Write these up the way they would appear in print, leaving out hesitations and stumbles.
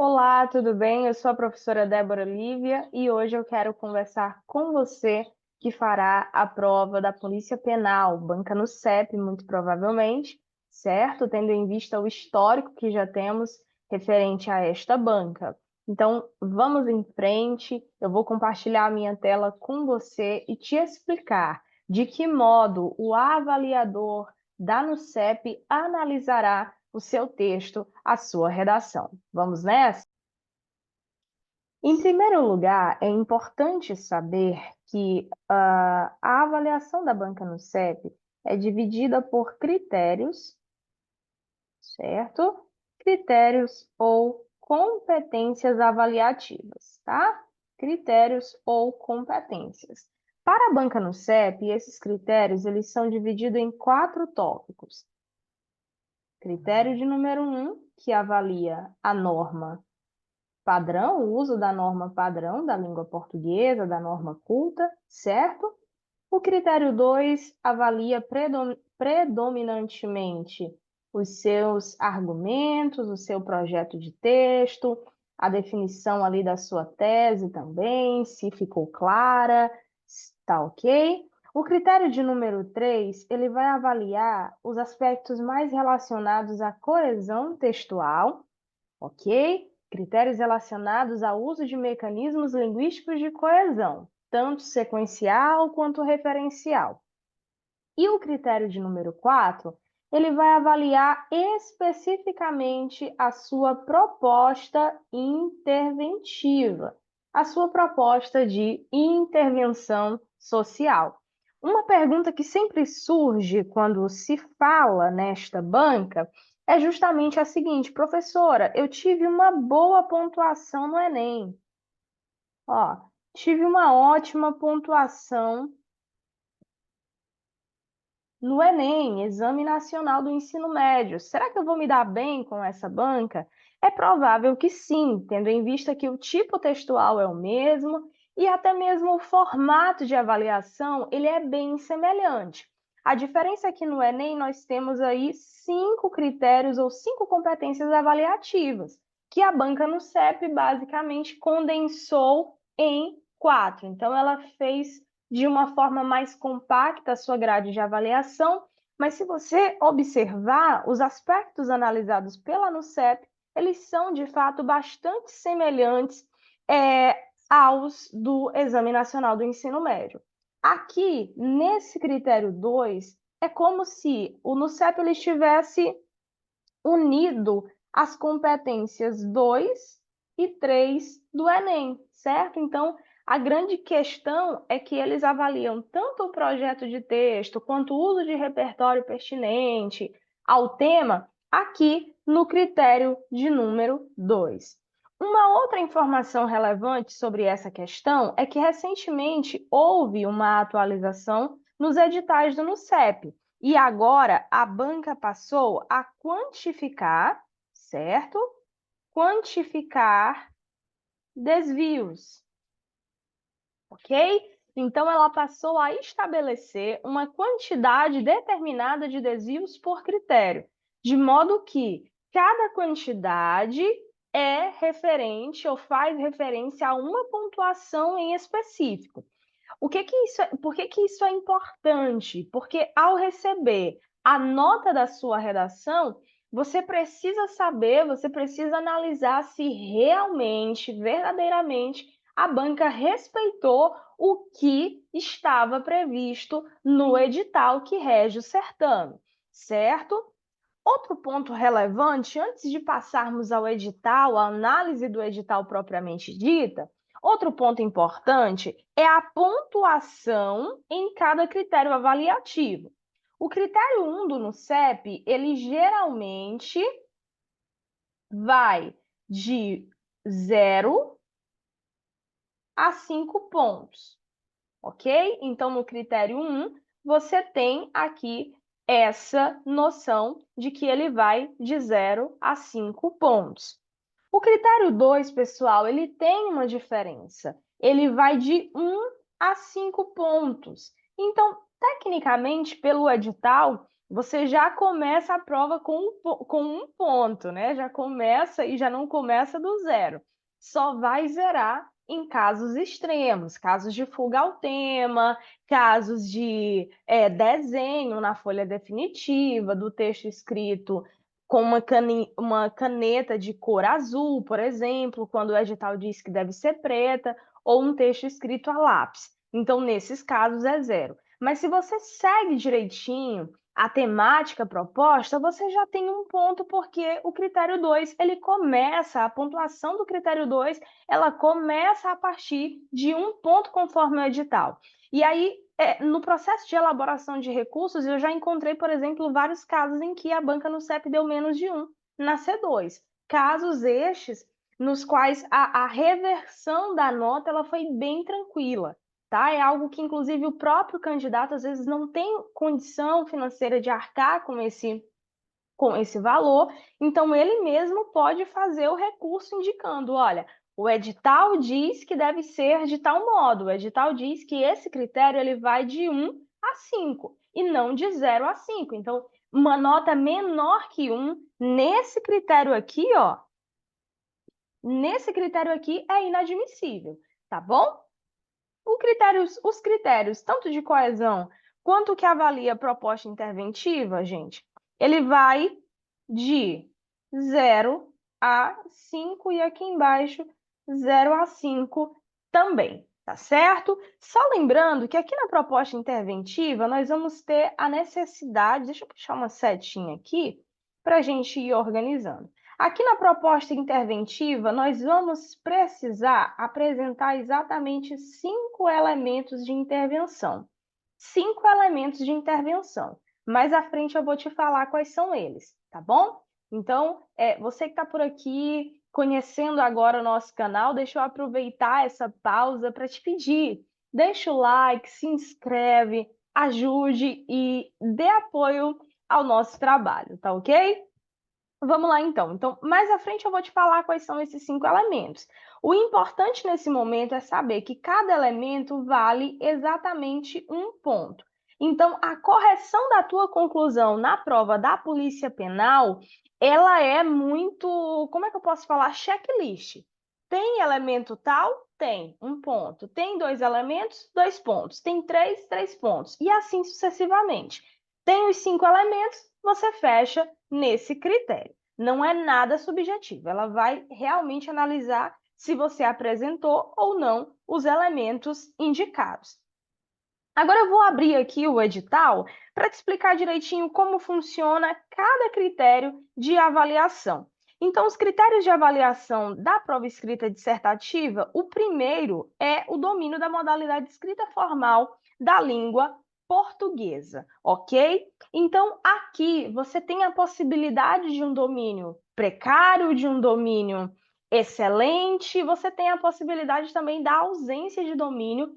Olá, tudo bem? Eu sou a professora Débora Lívia e hoje eu quero conversar com você que fará a prova da Polícia Penal, banca no CEP, muito provavelmente, certo? Tendo em vista o histórico que já temos referente a esta banca. Então, vamos em frente, eu vou compartilhar a minha tela com você e te explicar de que modo o avaliador da NUCEP analisará o seu texto, a sua redação. Vamos nessa? Em primeiro lugar, é importante saber que a avaliação da banca no CEP é dividida por critérios, certo? Critérios ou competências avaliativas, tá? Critérios ou competências. Para a banca no CEP, esses critérios eles são divididos em 4 tópicos. Critério de número 1, que avalia a norma padrão, o uso da norma padrão da língua portuguesa, da norma culta, certo? O critério 2 avalia predominantemente os seus argumentos, o seu projeto de texto, a definição ali da sua tese também, se ficou clara, tá ok? O critério de número 3, ele vai avaliar os aspectos mais relacionados à coesão textual, ok? Critérios relacionados ao uso de mecanismos linguísticos de coesão, tanto sequencial quanto referencial. E o critério de número 4, ele vai avaliar especificamente a sua proposta interventiva, a sua proposta de intervenção social. Uma pergunta que sempre surge quando se fala nesta banca é justamente a seguinte: professora, eu tive uma boa pontuação no Enem. Ó, tive uma ótima pontuação no Enem, Exame Nacional do Ensino Médio. Será que eu vou me dar bem com essa banca? É provável que sim, tendo em vista que o tipo textual é o mesmo e até mesmo o formato de avaliação, ele é bem semelhante. A diferença é que no Enem nós temos aí 5 critérios ou 5 competências avaliativas, que a banca no CEP basicamente condensou em 4. Então ela fez de uma forma mais compacta a sua grade de avaliação, mas se você observar os aspectos analisados pela NUCEP, eles são de fato bastante semelhantes aos do Exame Nacional do Ensino Médio. Aqui, nesse critério 2, é como se o NUCEP ele estivesse unido às competências 2 e 3 do Enem, certo? Então, a grande questão é que eles avaliam tanto o projeto de texto quanto o uso de repertório pertinente ao tema aqui no critério de número 2. Uma outra informação relevante sobre essa questão é que recentemente houve uma atualização nos editais do NUCEP. E agora a banca passou a quantificar, certo? Quantificar desvios, ok? Então, ela passou a estabelecer uma quantidade determinada de desvios por critério, de modo que cada quantidade é referente ou faz referência a uma pontuação em específico. Por que isso é importante? Porque ao receber a nota da sua redação, você precisa saber, você precisa analisar se realmente, verdadeiramente, a banca respeitou o que estava previsto no edital que rege o certame, certo? Outro ponto relevante, antes de passarmos ao edital, à análise do edital propriamente dita, outro ponto importante é a pontuação em cada critério avaliativo. O critério 1 do NUCEP, ele geralmente vai de 0 a 5 pontos, ok? Então, no critério 1, você tem aqui essa noção de que ele vai de 0 a 5 pontos. O critério 2, pessoal, ele tem uma diferença. Ele vai de 1 a 5 pontos. Então, tecnicamente, pelo edital, você já começa a prova com um ponto, né? Já começa e já não começa do zero. Só vai zerar em casos extremos, casos de fuga ao tema, casos de desenho na folha definitiva, do texto escrito com uma caneta de cor azul, por exemplo, quando o edital diz que deve ser preta, ou um texto escrito a lápis. Então, nesses casos, é zero. Mas se você segue direitinho a temática proposta, você já tem um ponto, porque o critério 2 ele começa, a pontuação do critério 2 ela começa a partir de um ponto conforme o edital. E aí, no processo de elaboração de recursos, eu já encontrei, por exemplo, vários casos em que a banca no CEP deu menos de 1 na C2. Casos estes nos quais a reversão da nota ela foi bem tranquila. Tá? É algo que, inclusive, o próprio candidato às vezes não tem condição financeira de arcar com esse valor, então ele mesmo pode fazer o recurso indicando, olha, o edital diz que deve ser de tal modo, o edital diz que esse critério ele vai de 1 a 5 e não de 0 a 5. Então, uma nota menor que 1 nesse critério aqui, ó, nesse critério aqui é inadmissível, tá bom? Os critérios, tanto de coesão quanto que avalia a proposta interventiva, gente, ele vai de 0 a 5 e aqui embaixo 0 a 5 também, tá certo? Só lembrando que aqui na proposta interventiva nós vamos ter a necessidade, deixa eu puxar uma setinha aqui para a gente ir organizando. Aqui na proposta interventiva, nós vamos precisar apresentar exatamente 5 elementos de intervenção. 5 elementos de intervenção. Mais à frente eu vou te falar quais são eles, tá bom? Então, você que está por aqui, conhecendo agora o nosso canal, deixa eu aproveitar essa pausa para te pedir. Deixa o like, se inscreve, ajude e dê apoio ao nosso trabalho, tá ok? Vamos lá, então. Então, mais à frente eu vou te falar quais são esses 5 elementos. O importante nesse momento é saber que cada elemento vale exatamente um ponto. Então, a correção da tua conclusão na prova da Polícia Penal, ela é muito, como é que eu posso falar? Checklist. Tem elemento tal? Tem, um ponto. Tem 2 elementos? 2 pontos. Tem 3? 3 pontos. E assim sucessivamente. Tem os 5 elementos? Você fecha nesse critério. Não é nada subjetivo, ela vai realmente analisar se você apresentou ou não os elementos indicados. Agora eu vou abrir aqui o edital para te explicar direitinho como funciona cada critério de avaliação. Então, os critérios de avaliação da prova escrita dissertativa, o primeiro é o domínio da modalidade escrita formal da língua portuguesa, ok? Então, aqui você tem a possibilidade de um domínio precário, de um domínio excelente, você tem a possibilidade também da ausência de domínio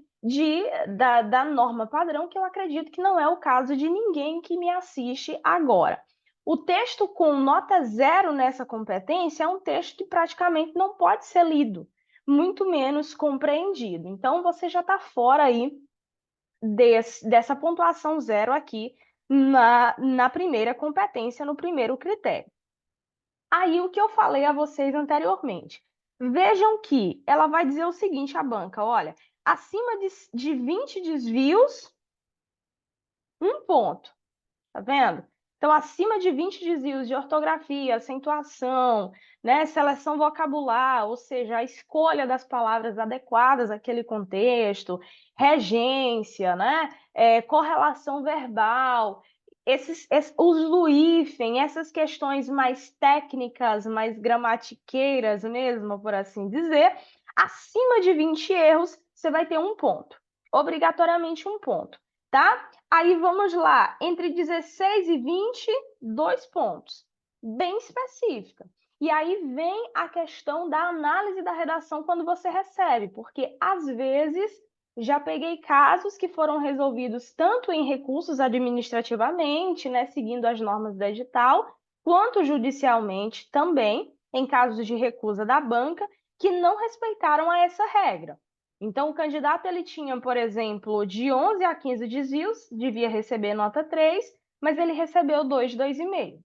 da norma padrão, que eu acredito que não é o caso de ninguém que me assiste agora. O texto com nota 0 nessa competência é um texto que praticamente não pode ser lido, muito menos compreendido. Então, você já está fora aí dessa pontuação 0 aqui na primeira competência, no primeiro critério. Aí, o que eu falei a vocês anteriormente. Vejam que ela vai dizer o seguinte à banca, olha, acima de 20 desvios, um ponto, tá vendo? Então, acima de 20 desvios de ortografia, acentuação, né, seleção vocabular, ou seja, a escolha das palavras adequadas àquele contexto, regência, né, correlação verbal, uso do hífen, essas questões mais técnicas, mais gramatiqueiras mesmo, por assim dizer, acima de 20 erros, você vai ter um ponto, obrigatoriamente um ponto, tá? Aí vamos lá, entre 16 e 20, 2 pontos, bem específica. E aí vem a questão da análise da redação quando você recebe, porque às vezes já peguei casos que foram resolvidos tanto em recursos administrativamente, né, seguindo as normas do edital, quanto judicialmente também, em casos de recusa da banca, que não respeitaram a essa regra. Então, o candidato ele tinha, por exemplo, de 11 a 15 desvios, devia receber nota 3, mas ele recebeu 2 de 2,5.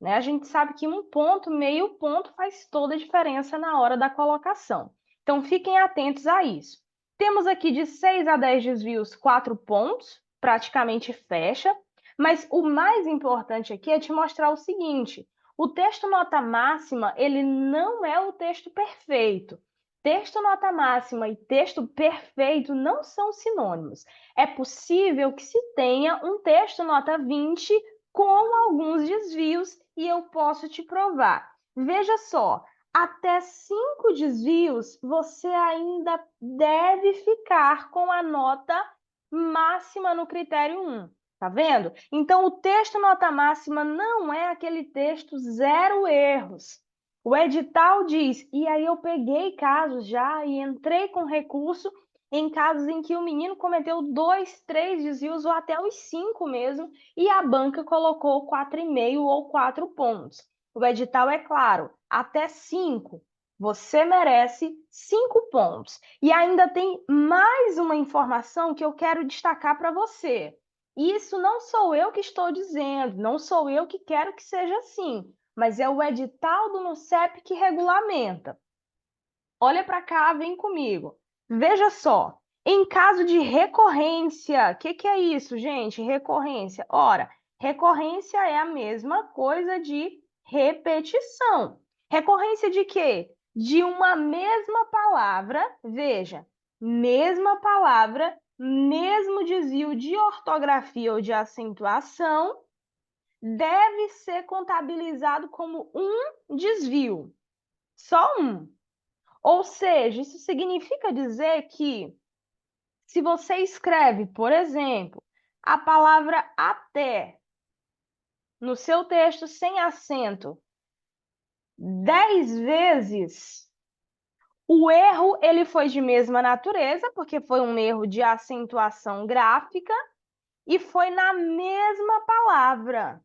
Né? A gente sabe que um ponto, meio ponto, faz toda a diferença na hora da colocação. Então, fiquem atentos a isso. Temos aqui de 6 a 10 desvios, 4 pontos, praticamente fecha, mas o mais importante aqui é te mostrar o seguinte, o texto nota máxima, ele não é o texto perfeito. Texto nota máxima e texto perfeito não são sinônimos. É possível que se tenha um texto nota 20 com alguns desvios e eu posso te provar. Veja só, até 5 desvios você ainda deve ficar com a nota máxima no critério 1. Tá vendo? Então, o texto nota máxima não é aquele texto 0 erros. O edital diz, e aí eu peguei casos já e entrei com recurso em casos em que o menino cometeu 2, 3 desvios ou até os 5 mesmo, e a banca colocou 4,5 ou 4 pontos. O edital é claro, até 5. Você merece 5 pontos. E ainda tem mais uma informação que eu quero destacar para você. Isso não sou eu que estou dizendo, não sou eu que quero que seja assim, mas é o edital do NUCEP que regulamenta. Olha para cá, vem comigo. Veja só, em caso de recorrência, o que é isso, gente? Recorrência. Ora, recorrência é a mesma coisa de repetição. Recorrência de quê? De uma mesma palavra, veja, mesma palavra, mesmo desvio de ortografia ou de acentuação, deve ser contabilizado como um desvio. Só um. Ou seja, isso significa dizer que se você escreve, por exemplo, a palavra até no seu texto sem acento 10 vezes, o erro ele foi de mesma natureza, porque foi um erro de acentuação gráfica e foi na mesma palavra.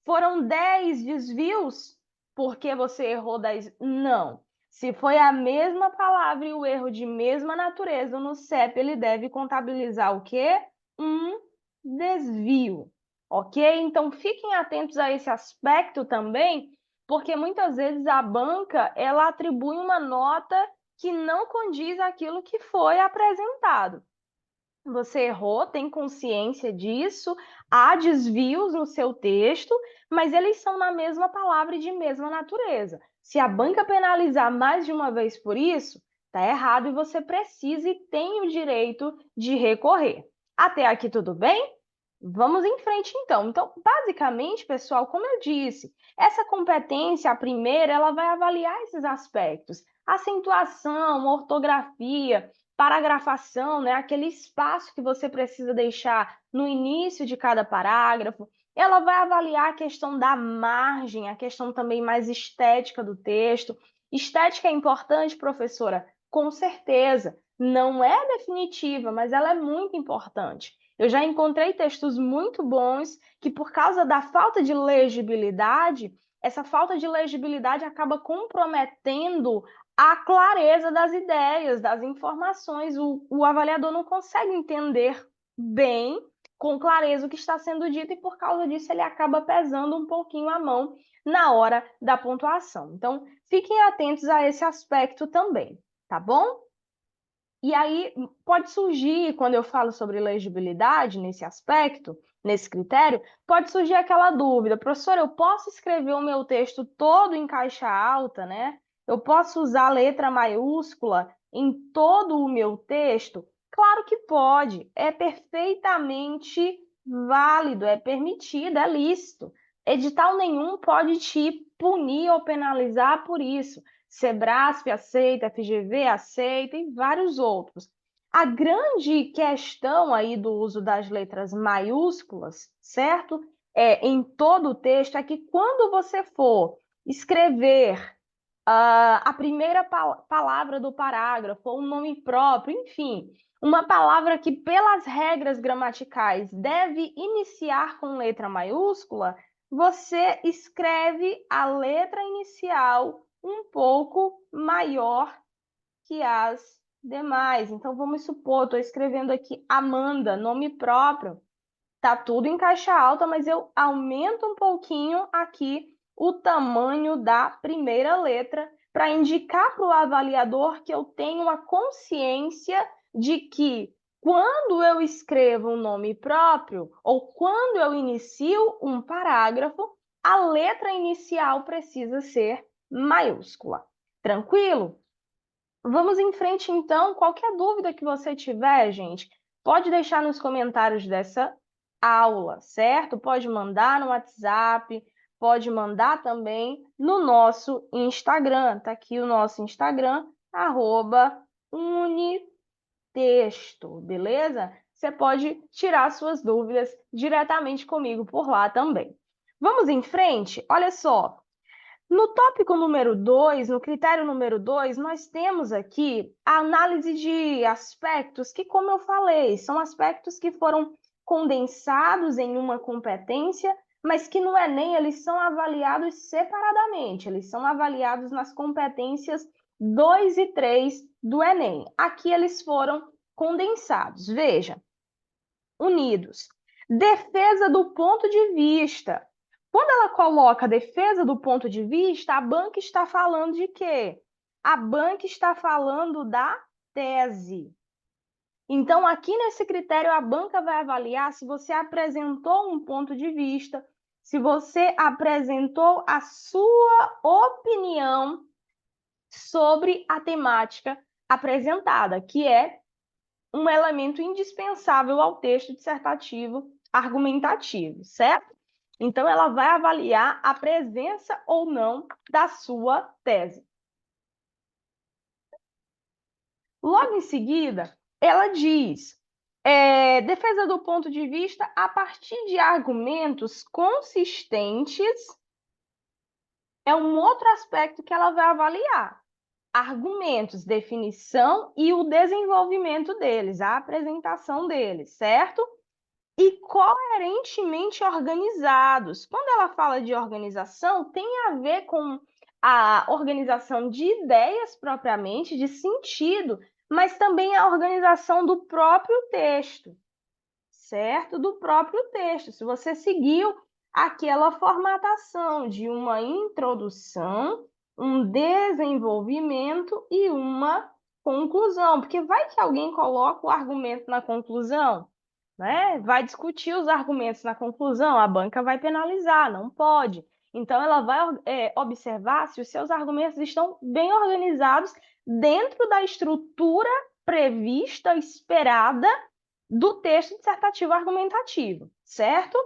Foram 10 desvios porque você errou 10? Não. Se foi a mesma palavra e o erro de mesma natureza, no CEP ele deve contabilizar o quê? Um desvio, ok? Então fiquem atentos a esse aspecto também, porque muitas vezes a banca ela atribui uma nota que não condiz aquilo que foi apresentado. Você errou, tem consciência disso, há desvios no seu texto, mas eles são na mesma palavra e de mesma natureza. Se a banca penalizar mais de uma vez por isso, está errado e você precisa e tem o direito de recorrer. Até aqui tudo bem? Vamos em frente então. Então, basicamente, pessoal, como eu disse, essa competência, a primeira, ela vai avaliar esses aspectos: acentuação, ortografia, paragrafação, né? Aquele espaço que você precisa deixar no início de cada parágrafo. Ela vai avaliar a questão da margem, a questão também mais estética do texto. Estética é importante, professora? Com certeza. Não é definitiva, mas ela é muito importante. Eu já encontrei textos muito bons que, por causa da falta de legibilidade, essa falta de legibilidade acaba comprometendo a clareza das ideias, das informações. O avaliador não consegue entender bem, com clareza, o que está sendo dito e, por causa disso, ele acaba pesando um pouquinho a mão na hora da pontuação. Então, fiquem atentos a esse aspecto também, tá bom? E aí pode surgir, quando eu falo sobre legibilidade nesse aspecto, nesse critério, pode surgir aquela dúvida: professor, eu posso escrever o meu texto todo em caixa alta, né? Eu posso usar letra maiúscula em todo o meu texto? Claro que pode, é perfeitamente válido, é permitido, é lícito. Edital nenhum pode te punir ou penalizar por isso. Sebrasp aceita, FGV aceita e vários outros. A grande questão aí do uso das letras maiúsculas, certo? Em todo o texto, é que quando você for escrever a primeira palavra do parágrafo, ou um nome próprio, enfim, uma palavra que, pelas regras gramaticais, deve iniciar com letra maiúscula, você escreve a letra inicial um pouco maior que as demais. Então, vamos supor, estou escrevendo aqui Amanda, nome próprio. Tá tudo em caixa alta, mas eu aumento um pouquinho aqui o tamanho da primeira letra para indicar para o avaliador que eu tenho a consciência de que quando eu escrevo um nome próprio ou quando eu inicio um parágrafo, a letra inicial precisa ser maiúscula. Tranquilo? Vamos em frente, então. Qualquer dúvida que você tiver, gente, pode deixar nos comentários dessa aula, certo? Pode mandar no WhatsApp, pode mandar também no nosso Instagram. Tá aqui o nosso Instagram, @unitexto, beleza? Você pode tirar suas dúvidas diretamente comigo por lá também. Vamos em frente? Olha só. No tópico número 2, no critério número 2, nós temos aqui a análise de aspectos que, como eu falei, são aspectos que foram condensados em uma competência, mas que no Enem eles são avaliados separadamente, eles são avaliados nas competências 2 e 3 do Enem. Aqui eles foram condensados. Veja, unidos. Defesa do ponto de vista. Quando ela coloca defesa do ponto de vista, a banca está falando de quê? A banca está falando da tese. Então, aqui nesse critério, a banca vai avaliar se você apresentou um ponto de vista, se você apresentou a sua opinião sobre a temática apresentada, que é um elemento indispensável ao texto dissertativo argumentativo, certo? Então, ela vai avaliar a presença ou não da sua tese. Logo em seguida, ela diz, defesa do ponto de vista a partir de argumentos consistentes é um outro aspecto que ela vai avaliar. Argumentos, definição e o desenvolvimento deles, a apresentação deles, certo? E coerentemente organizados. Quando ela fala de organização, tem a ver com a organização de ideias propriamente, de sentido, mas também a organização do próprio texto, certo? Do próprio texto. Se você seguiu aquela formatação de uma introdução, um desenvolvimento e uma conclusão, porque vai que alguém coloca o argumento na conclusão, né? Vai discutir os argumentos na conclusão, a banca vai penalizar, não pode. Então, ela vai observar se os seus argumentos estão bem organizados dentro da estrutura prevista, esperada do texto dissertativo argumentativo, certo?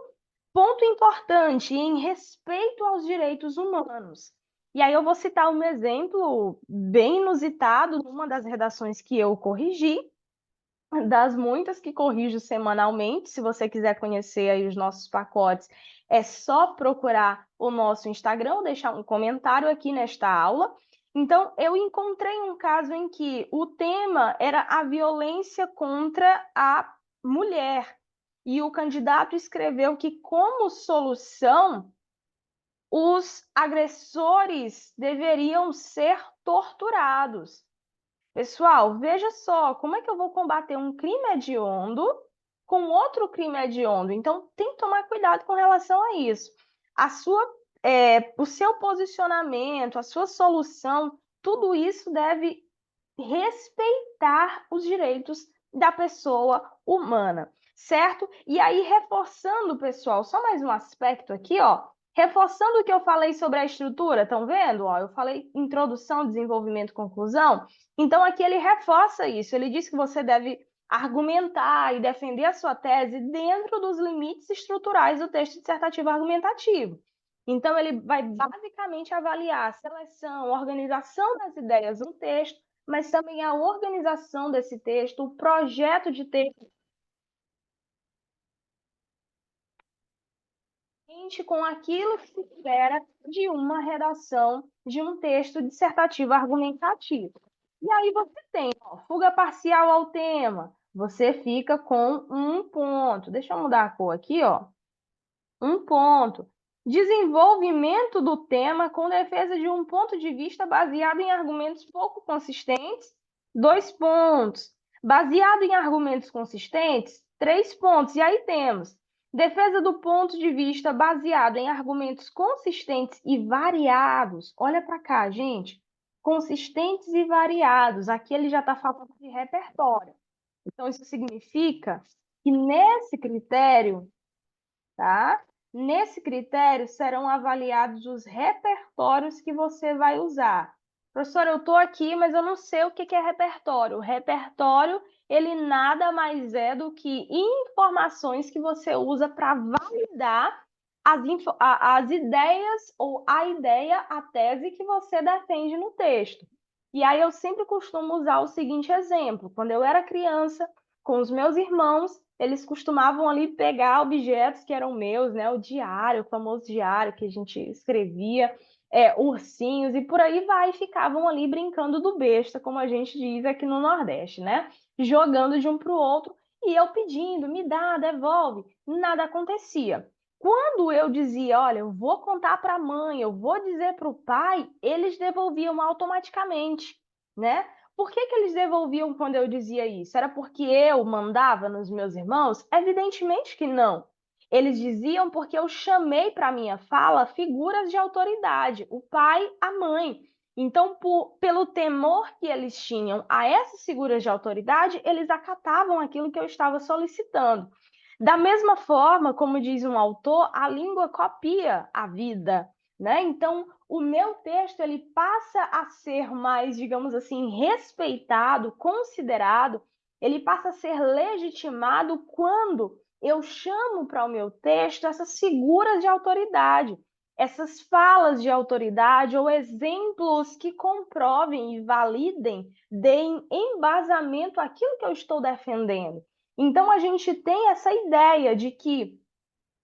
Ponto importante, em respeito aos direitos humanos. E aí eu vou citar um exemplo bem inusitado numa das redações que eu corrigi, das muitas que corrijo semanalmente. Se você quiser conhecer aí os nossos pacotes, é só procurar o nosso Instagram ou deixar um comentário aqui nesta aula. Então, eu encontrei um caso em que o tema era a violência contra a mulher. E o candidato escreveu que, como solução, os agressores deveriam ser torturados. Pessoal, veja só, como é que eu vou combater um crime hediondo com outro crime hediondo? Então, tem que tomar cuidado com relação a isso. O seu posicionamento, a sua solução, tudo isso deve respeitar os direitos da pessoa humana, certo? E aí, reforçando, pessoal, só mais um aspecto aqui, ó. Reforçando o que eu falei sobre a estrutura, estão vendo? Ó, eu falei introdução, desenvolvimento, conclusão. Então, aqui ele reforça isso. Ele diz que você deve argumentar e defender a sua tese dentro dos limites estruturais do texto dissertativo argumentativo. Então, ele vai basicamente avaliar a seleção, a organização das ideias no texto, mas também a organização desse texto, o projeto de texto com aquilo que se espera de uma redação de um texto dissertativo argumentativo. E aí você tem, ó, fuga parcial ao tema, você fica com 1 ponto. Deixa eu mudar a cor aqui, ó. 1 ponto. Desenvolvimento do tema com defesa de um ponto de vista baseado em argumentos pouco consistentes, 2 pontos. Baseado em argumentos consistentes, 3 pontos. E aí temos Defesa do ponto de vista baseado em argumentos consistentes e variados. Olha para cá, gente. Consistentes e variados. Aqui ele já está falando de repertório. Então, isso significa que nesse critério, tá? Nesse critério serão avaliados os repertórios que você vai usar. Professora, eu estou aqui, mas eu não sei o que é repertório. O repertório, ele nada mais é do que informações que você usa para validar as ideias ou a ideia, a tese que você defende no texto. E aí eu sempre costumo usar o seguinte exemplo. Quando eu era criança, com os meus irmãos, eles costumavam ali pegar objetos que eram meus, né? O diário, o famoso diário que a gente escrevia, ursinhos e por aí vai, e ficavam ali brincando do besta, como a gente diz aqui no Nordeste, né? Jogando de um para o outro e eu pedindo, me dá, devolve, nada acontecia. Quando eu dizia, olha, eu vou contar para a mãe, eu vou dizer para o pai, eles devolviam automaticamente, né? Por que eles devolviam quando eu dizia isso? Era porque eu mandava nos meus irmãos? Evidentemente que não. Eles diziam porque eu chamei para minha fala figuras de autoridade, o pai, a mãe. Então, pelo temor que eles tinham a essas figuras de autoridade, eles acatavam aquilo que eu estava solicitando. Da mesma forma, como diz um autor, a língua copia a vida, né? Então, o meu texto ele passa a ser mais, digamos assim, respeitado, considerado, ele passa a ser legitimado quando eu chamo para o meu texto essas figuras de autoridade, essas falas de autoridade ou exemplos que comprovem e validem, deem embasamento àquilo que eu estou defendendo. Então, a gente tem essa ideia de que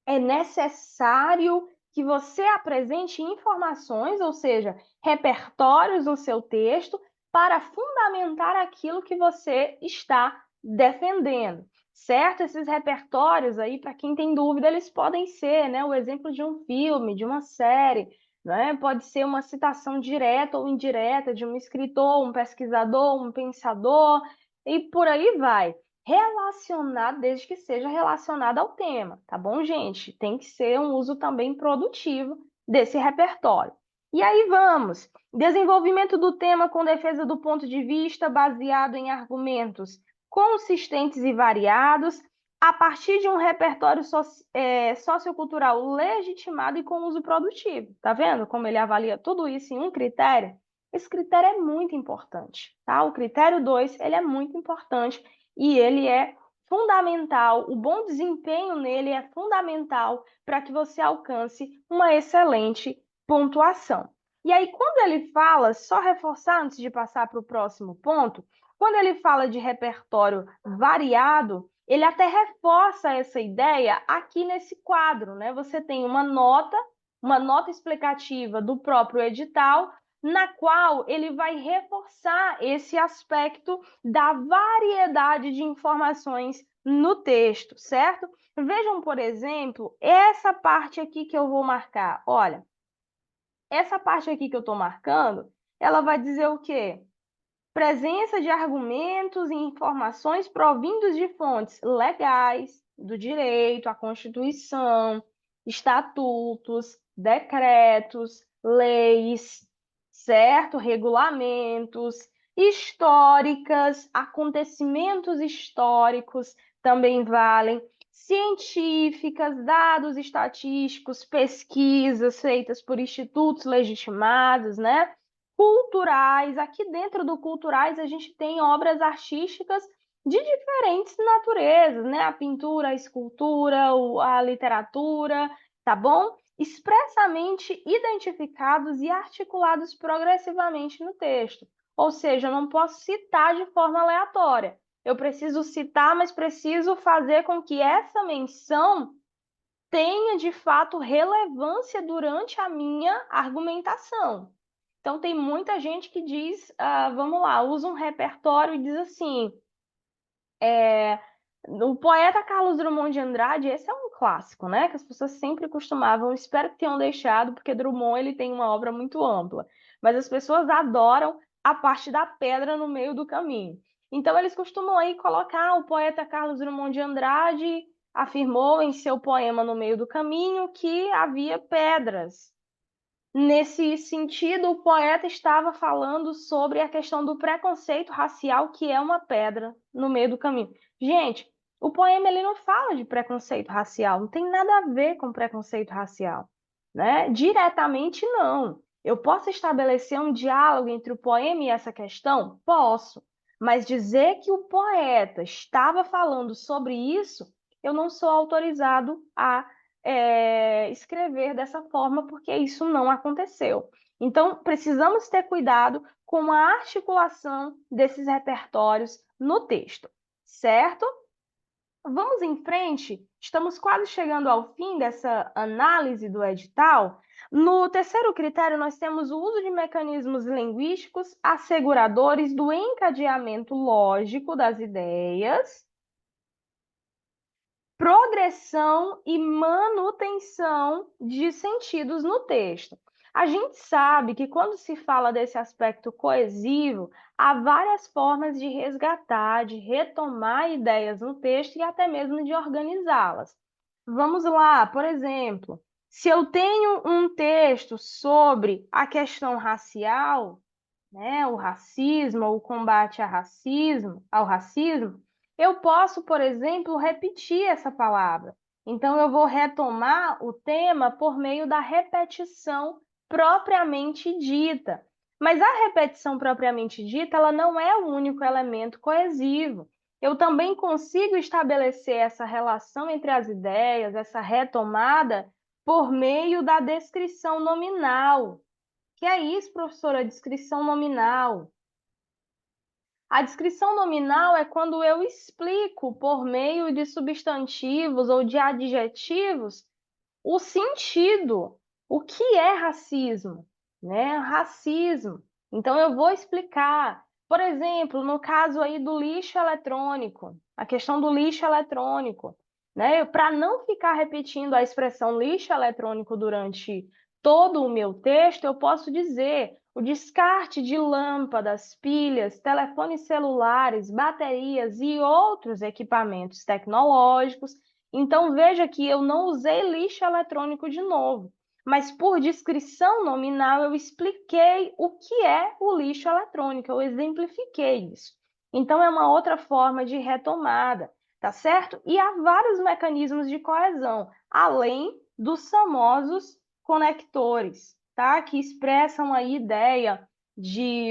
é necessário que você apresente informações, ou seja, repertórios no seu texto, para fundamentar aquilo que você está defendendo, certo? Esses repertórios aí, para quem tem dúvida, eles podem ser, né, o exemplo de um filme, de uma série, né? Pode ser uma citação direta ou indireta de um escritor, um pesquisador, um pensador, e por aí vai relacionado, desde que seja relacionado ao tema, tá bom, gente? Tem que ser um uso também produtivo desse repertório. E aí vamos. Desenvolvimento do tema com defesa do ponto de vista baseado em argumentos consistentes e variados, a partir de um repertório sociocultural legitimado e com uso produtivo. Tá vendo como ele avalia tudo isso em um critério? Esse critério é muito importante, tá? O critério 2, ele é muito importante e ele é fundamental, o bom desempenho nele é fundamental para que você alcance uma excelente pontuação. E aí, quando ele fala, só reforçar antes de passar para o próximo ponto, quando ele fala de repertório variado, ele até reforça essa ideia aqui nesse quadro, né? Você tem uma nota explicativa do próprio edital, na qual ele vai reforçar esse aspecto da variedade de informações no texto, certo? Vejam, por exemplo, essa parte aqui que eu vou marcar. Olha, essa parte aqui que eu estou marcando, ela vai dizer o quê? Presença de argumentos e informações provindos de fontes legais, do direito, a Constituição, estatutos, decretos, leis, certo? Regulamentos, históricas, acontecimentos históricos também valem, científicas, dados estatísticos, pesquisas feitas por institutos legitimados, né? Culturais. Aqui dentro do culturais a gente tem obras artísticas de diferentes naturezas, né? A pintura, a escultura, a literatura, tá bom? Expressamente identificados e articulados progressivamente no texto. Ou seja, eu não posso citar de forma aleatória. Eu preciso citar, mas preciso fazer com que essa menção tenha de fato relevância durante a minha argumentação. Então, tem muita gente que diz, vamos lá, usa um repertório e diz assim, o poeta Carlos Drummond de Andrade, esse é um clássico, né? Que as pessoas sempre costumavam, espero que tenham deixado, porque Drummond ele tem uma obra muito ampla, mas as pessoas adoram a parte da pedra no meio do caminho. Então, eles costumam aí colocar o poeta Carlos Drummond de Andrade afirmou em seu poema No Meio do Caminho que havia pedras. Nesse sentido, o poeta estava falando sobre a questão do preconceito racial, que é uma pedra no meio do caminho. Gente, o poema ele não fala de preconceito racial, não tem nada a ver com preconceito racial, né? Diretamente não. Eu posso estabelecer um diálogo entre o poema e essa questão? Posso. Mas dizer que o poeta estava falando sobre isso, eu não sou autorizado a escrever dessa forma, porque isso não aconteceu. Então, precisamos ter cuidado com a articulação desses repertórios no texto, certo? Vamos em frente, estamos quase chegando ao fim dessa análise do edital. No terceiro critério, nós temos o uso de mecanismos linguísticos asseguradores do encadeamento lógico das ideias, progressão e manutenção de sentidos no texto. A gente sabe que quando se fala desse aspecto coesivo, há várias formas de resgatar, de retomar ideias no texto e até mesmo de organizá-las. Vamos lá, por exemplo, se eu tenho um texto sobre a questão racial, né, o racismo, o combate ao racismo, eu posso, por exemplo, repetir essa palavra. Então, eu vou retomar o tema por meio da repetição propriamente dita. Mas a repetição propriamente dita, ela não é o único elemento coesivo. Eu também consigo estabelecer essa relação entre as ideias, essa retomada, por meio da descrição nominal. Que é isso, professora? Descrição nominal. A descrição nominal é quando eu explico, por meio de substantivos ou de adjetivos, o sentido, o que é racismo, né? Racismo. Então, eu vou explicar. Por exemplo, no caso aí do lixo eletrônico, a questão do lixo eletrônico, né? Para não ficar repetindo a expressão lixo eletrônico durante todo o meu texto, eu posso dizer o descarte de lâmpadas, pilhas, telefones celulares, baterias e outros equipamentos tecnológicos. Então, veja que eu não usei lixo eletrônico de novo, mas por descrição nominal eu expliquei o que é o lixo eletrônico, eu exemplifiquei isso. Então, é uma outra forma de retomada, tá certo? E há vários mecanismos de coesão, além dos famosos conectores, tá? Que expressam a ideia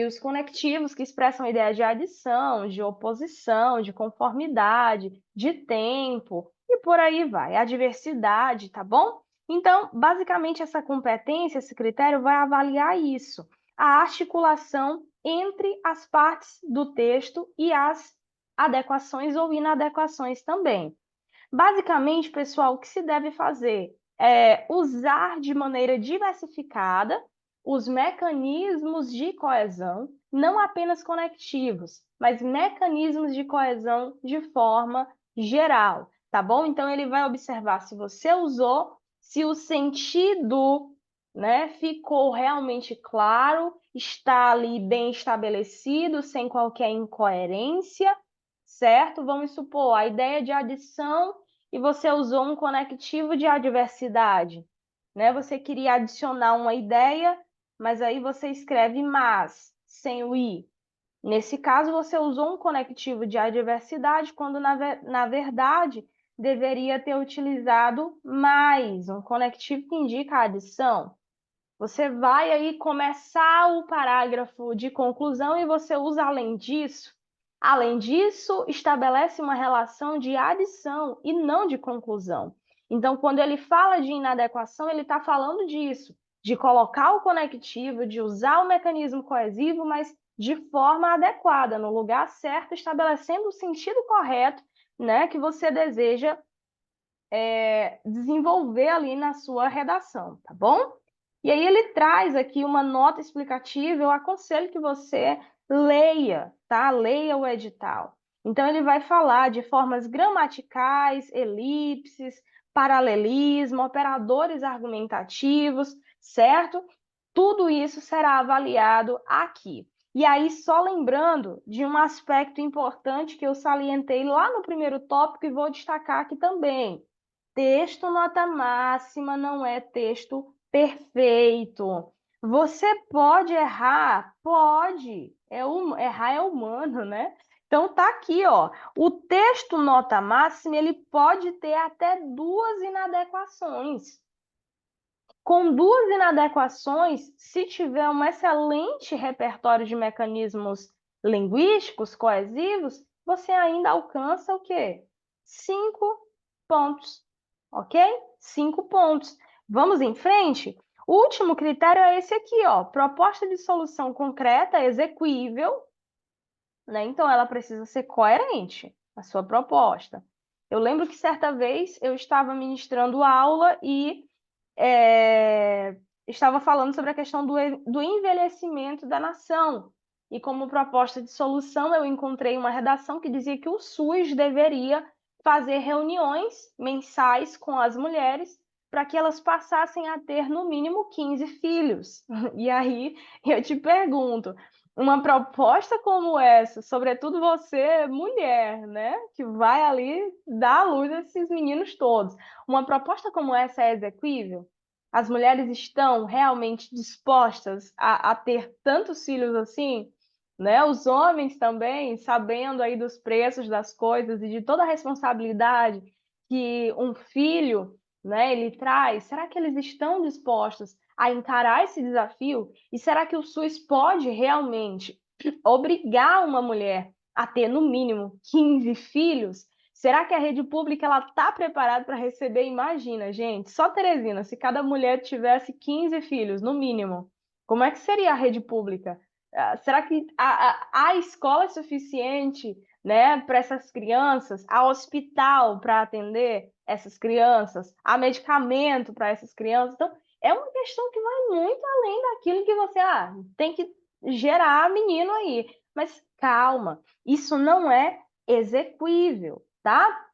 os conectivos que expressam a ideia de adição, de oposição, de conformidade, de tempo, e por aí vai, a diversidade, tá bom? Então, basicamente, essa competência, esse critério vai avaliar isso, a articulação entre as partes do texto e as adequações ou inadequações também. Basicamente, pessoal, o que se deve fazer é usar de maneira diversificada os mecanismos de coesão, não apenas conectivos, mas mecanismos de coesão de forma geral, tá bom? Então, ele vai observar se você usou, se o sentido, né, ficou realmente claro, está ali bem estabelecido, sem qualquer incoerência, certo? Vamos supor, a ideia de adição e você usou um conectivo de adversidade, né? Você queria adicionar uma ideia, mas aí você escreve mas, sem o i. Nesse caso, você usou um conectivo de adversidade, quando na verdade deveria ter utilizado mais, um conectivo que indica a adição. Você vai aí começar o parágrafo de conclusão e você usa além disso. Além disso, estabelece uma relação de adição e não de conclusão. Então, quando ele fala de inadequação, ele está falando disso, de colocar o conectivo, de usar o mecanismo coesivo, mas de forma adequada, no lugar certo, estabelecendo o sentido correto, né, que você deseja desenvolver ali na sua redação, tá bom? E aí ele traz aqui uma nota explicativa, eu aconselho que você leia, tá? Leia o edital. Então ele vai falar de formas gramaticais, elipses, paralelismo, operadores argumentativos, certo? Tudo isso será avaliado aqui. E aí, só lembrando de um aspecto importante que eu salientei lá no primeiro tópico e vou destacar aqui também. Texto nota máxima não é texto perfeito. Você pode errar? Pode. Errar é humano, né? Então tá aqui, ó. O texto nota máxima, ele pode ter até duas inadequações. Com duas inadequações, se tiver um excelente repertório de mecanismos linguísticos coesivos, você ainda alcança o quê? 5 pontos, ok? 5 pontos. Vamos em frente? O último critério é esse aqui, ó. Proposta de solução concreta, execuível, né? Então, ela precisa ser coerente, a sua proposta. Eu lembro que certa vez eu estava ministrando aula e é, estava falando sobre a questão do envelhecimento da nação. E como proposta de solução, eu encontrei uma redação que dizia que o SUS deveria fazer reuniões mensais com as mulheres para que elas passassem a ter no mínimo 15 filhos. E aí eu te pergunto, uma proposta como essa, sobretudo você, mulher, né, que vai ali dar à luz a esses meninos todos, uma proposta como essa é exequível? As mulheres estão realmente dispostas a ter tantos filhos assim? Né? Os homens também, sabendo aí dos preços das coisas e de toda a responsabilidade que um filho, né, ele traz, será que eles estão dispostos a encarar esse desafio? E será que o SUS pode realmente obrigar uma mulher a ter, no mínimo, 15 filhos? Será que a rede pública ela está preparada para receber? Imagina, gente, só Teresina, se cada mulher tivesse 15 filhos, no mínimo, como é que seria a rede pública? Será que a escola é suficiente, né, para essas crianças? Há hospital para atender essas crianças? Há medicamento para essas crianças? Então, é uma questão que vai muito além daquilo que você tem que gerar menino aí. Mas calma, isso não é execuível, tá?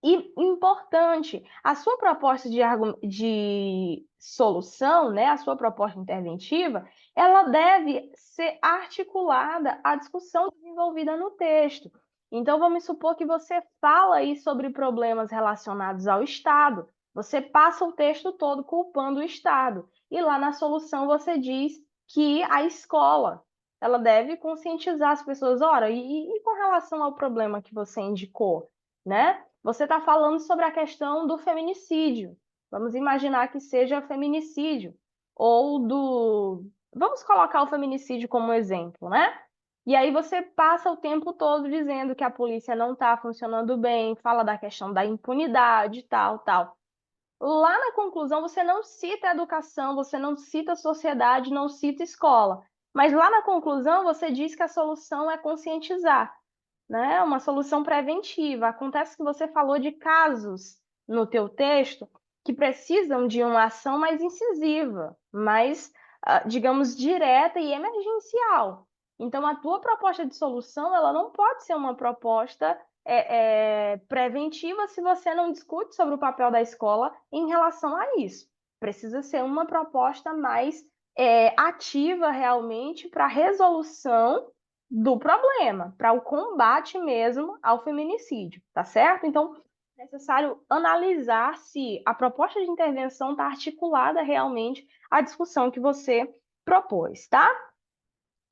E importante, a sua proposta de solução, né, a sua proposta interventiva, ela deve ser articulada à discussão desenvolvida no texto. Então, vamos supor que você fala aí sobre problemas relacionados ao Estado. Você passa o texto todo culpando o Estado. E lá na solução você diz que a escola, ela deve conscientizar as pessoas. Ora, e com relação ao problema que você indicou, né? Você está falando sobre a questão do feminicídio. Vamos imaginar que seja feminicídio. Ou do. Vamos colocar o feminicídio como exemplo, né? E aí você passa o tempo todo dizendo que a polícia não está funcionando bem, fala da questão da impunidade, tal, tal. Lá na conclusão, você não cita a educação, você não cita a sociedade, não cita a escola. Mas lá na conclusão, você diz que a solução é conscientizar, né? Uma solução preventiva. Acontece que você falou de casos no teu texto que precisam de uma ação mais incisiva, mais, digamos, direta e emergencial. Então, a tua proposta de solução, ela não pode ser uma proposta preventiva se você não discute sobre o papel da escola em relação a isso. Precisa ser uma proposta mais ativa realmente para a resolução do problema, para o combate mesmo ao feminicídio, tá certo? Então, é necessário analisar se a proposta de intervenção está articulada realmente à discussão que você propôs, tá?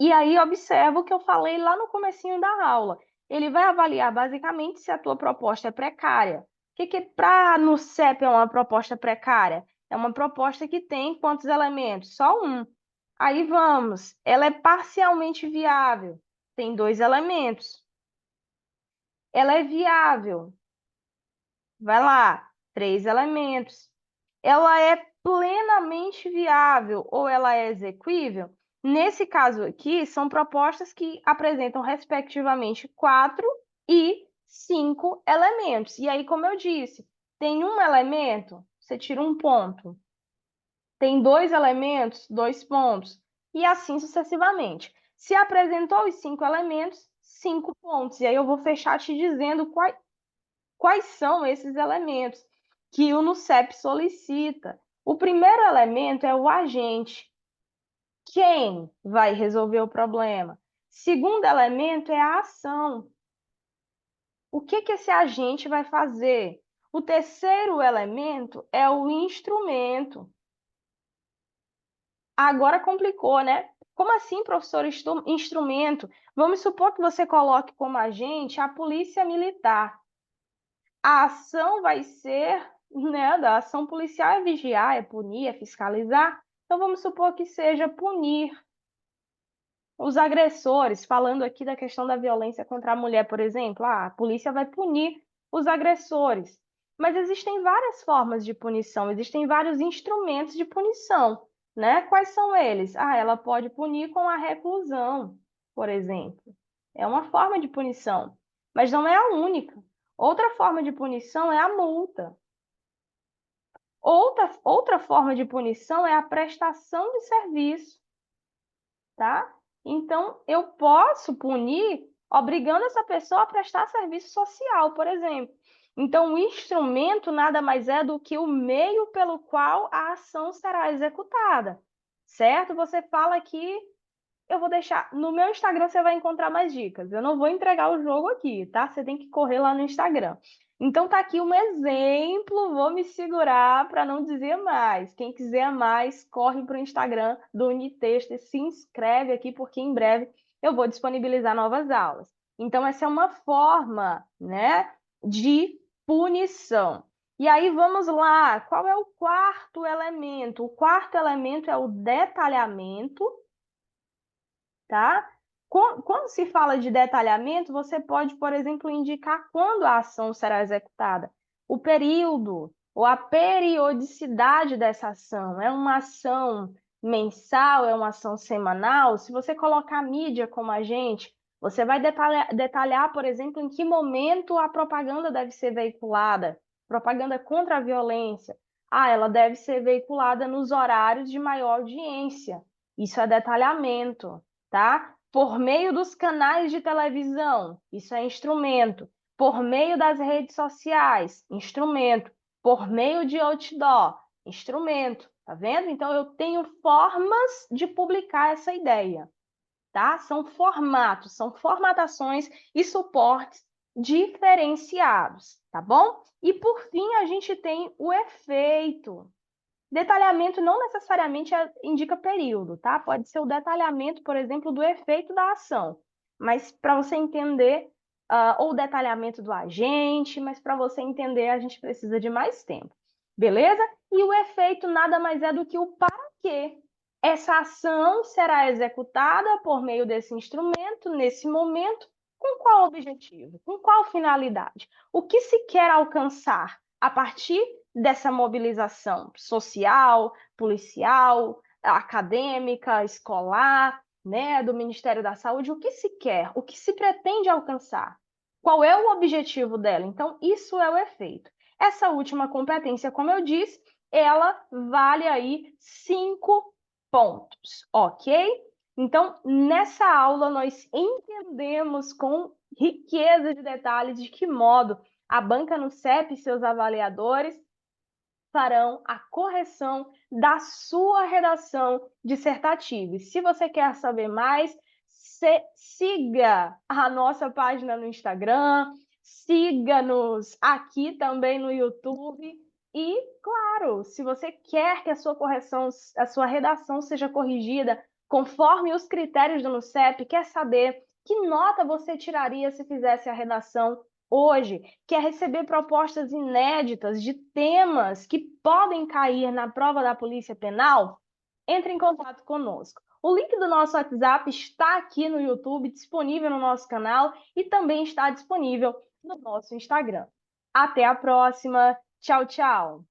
E aí observa o que eu falei lá no comecinho da aula. Ele vai avaliar basicamente se a tua proposta é precária. O que para no CEP é uma proposta precária? É uma proposta que tem quantos elementos? Só um. Aí vamos, ela é parcialmente viável, tem 2 elementos. Ela é viável, vai lá, 3 elementos. Ela é plenamente viável ou ela é exequível? Nesse caso aqui, são propostas que apresentam, respectivamente, 4 e 5 elementos. E aí, como eu disse, tem um elemento, você tira um ponto. Tem 2 elementos, 2 pontos. E assim sucessivamente. Se apresentou os 5 elementos, 5 pontos. E aí eu vou fechar te dizendo quais são esses elementos que o NUCEP solicita. O primeiro elemento é o agente, Quem vai resolver o problema? Segundo elemento é a ação. O que que esse agente vai fazer? O terceiro elemento é o instrumento. Agora complicou, né? Como assim, professor, instrumento? Vamos supor que você coloque como agente a polícia militar. A ação vai ser, né, da ação policial é vigiar, é punir, é fiscalizar. Então vamos supor que seja punir os agressores, falando aqui da questão da violência contra a mulher, por exemplo, a polícia vai punir os agressores. Mas existem várias formas de punição, existem vários instrumentos de punição, né? Quais são eles? Ela pode punir com a reclusão, por exemplo. É uma forma de punição, mas não é a única. Outra forma de punição é a multa. Outra forma de punição é a prestação de serviço, tá? Então, eu posso punir obrigando essa pessoa a prestar serviço social, por exemplo. Então, o instrumento nada mais é do que o meio pelo qual a ação será executada, certo? Você fala aqui, eu vou deixar no meu Instagram, você vai encontrar mais dicas. Eu não vou entregar o jogo aqui, tá? Você tem que correr lá no Instagram. Então tá aqui um exemplo, vou me segurar para não dizer mais. Quem quiser mais, corre para o Instagram do Unitexto e se inscreve aqui, porque em breve eu vou disponibilizar novas aulas. Então essa é uma forma, né, de punição. E aí vamos lá, qual é o quarto elemento? O quarto elemento é o detalhamento, tá? Quando se fala de detalhamento, você pode, por exemplo, indicar quando a ação será executada, o período ou a periodicidade dessa ação. É uma ação mensal, é uma ação semanal? Se você colocar a mídia como agente, você vai detalhar, por exemplo, em que momento a propaganda deve ser veiculada, propaganda contra a violência. Ela deve ser veiculada nos horários de maior audiência. Isso é detalhamento, tá? Por meio dos canais de televisão, isso é instrumento. Por meio das redes sociais, instrumento. Por meio de outdoor, instrumento. Tá vendo? Então, eu tenho formas de publicar essa ideia, tá? São formatos, são formatações e suportes diferenciados, tá bom? E, por fim, a gente tem o efeito. Detalhamento não necessariamente indica período, tá? Pode ser o detalhamento, por exemplo, do efeito da ação. Mas para você entender, ou o detalhamento do agente, mas para você entender, a gente precisa de mais tempo. Beleza? E o efeito nada mais é do que o para quê. Essa ação será executada por meio desse instrumento, nesse momento, com qual objetivo? Com qual finalidade? O que se quer alcançar a partir dessa mobilização social, policial, acadêmica, escolar, né, do Ministério da Saúde, o que se quer, o que se pretende alcançar, qual é o objetivo dela. Então, isso é o efeito. Essa última competência, como eu disse, ela vale aí 5 pontos, ok? Então, nessa aula, nós entendemos com riqueza de detalhes de que modo a banca no CEP e seus avaliadores farão a correção da sua redação dissertativa. E se você quer saber mais, siga a nossa página no Instagram, siga-nos aqui também no YouTube. E, claro, se você quer que a sua correção, a sua redação seja corrigida conforme os critérios do NUCEP, quer saber que nota você tiraria se fizesse a redação hoje, quer receber propostas inéditas de temas que podem cair na prova da Polícia Penal, entre em contato conosco. O link do nosso WhatsApp está aqui no YouTube, disponível no nosso canal e também está disponível no nosso Instagram. Até a próxima. Tchau, tchau.